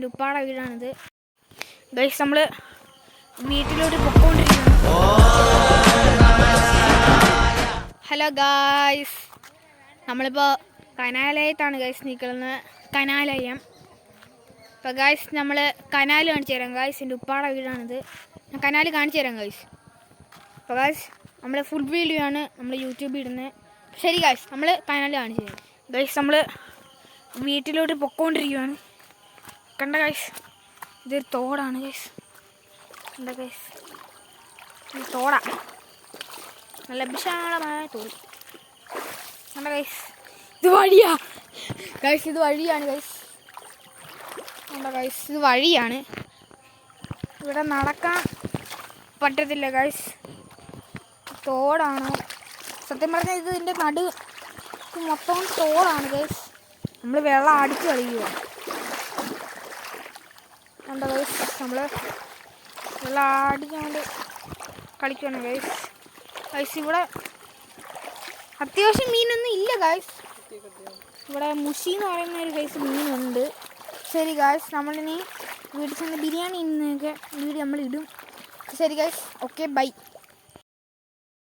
എൻ്റെ ഉപ്പാടെ വീടാണിത്. ഗൈസ് നമ്മൾ വീട്ടിലോട്ട് പൊക്കോണ്ടിരിക്കുകയാണ്. ഹലോ ഗായ്സ്, നമ്മളിപ്പോൾ കനാലയത്താണ് ഗൈസ് നിൽക്കുന്നത്. കനാലയം. ഇപ്പോൾ ഗൈസ് നമ്മൾ കനാൽ കാണിച്ചു തരാം ഗൈസ്. എൻ്റെ ഉപ്പാടെ വീടാണിത്. ഞാൻ കനാൽ കാണിച്ചു തരാം ഗൈസ്. അപ്പോൾ ഗൈസ് നമ്മൾ ഫുൾ വീഡിയോ ആണ് നമ്മൾ യൂട്യൂബിൽ ഇടുന്നത്. ശരി ഗൈസ്, നമ്മൾ കനാൽ കാണിച്ചു തരാം ഗൈസ്. നമ്മൾ വീട്ടിലോട്ട് പൊക്കോണ്ടിരിക്കുകയാണ്. കണ്ട ഗൈസ്, ഇതൊരു തോടാണ് ഗൈസ്. എന്താ ഗൈസ്, ഈ തോടാ നല്ല വിശാലമായ തോട്. കണ്ട ഗൈസ്, ഇത് വഴിയാ ഗൈസ്. ഇത് വഴിയാണ് ഗൈസ്. കണ്ട ഗൈസ്, ഇത് വഴിയാണ്. ഇവിടെ നടക്കാൻ പറ്റത്തില്ല ഗൈസ്. തോടാണ്. സത്യം പറഞ്ഞാൽ ഇതിൻ്റെ നടു മൊത്തം തോടാണ് ഗൈസ്. നമ്മൾ വെള്ളം അടിച്ച് കളിക്കുക. കണ്ട ഗൈസ്, നമ്മൾ വെള്ളം അടിച്ചുകൊണ്ട് കളിക്കുകയാണ് ഗൈസ്. ഗൈസ് ഇവിടെ അത്യാവശ്യം മീനൊന്നും ഇല്ല ഗൈസ്. ഇവിടെ മുഷി എന്ന് പറയുന്ന ഒരു ഗൈസ് മീനുണ്ട്. ശരി ഗൈസ്, നമ്മളിനി വീട്ടിൽ ചെന്ന് ബിരിയാണി ഇന്നൊക്കെ വീഡിയോ നമ്മൾ ഇടും. ശരി ഗൈസ്, ഓക്കെ ബൈ.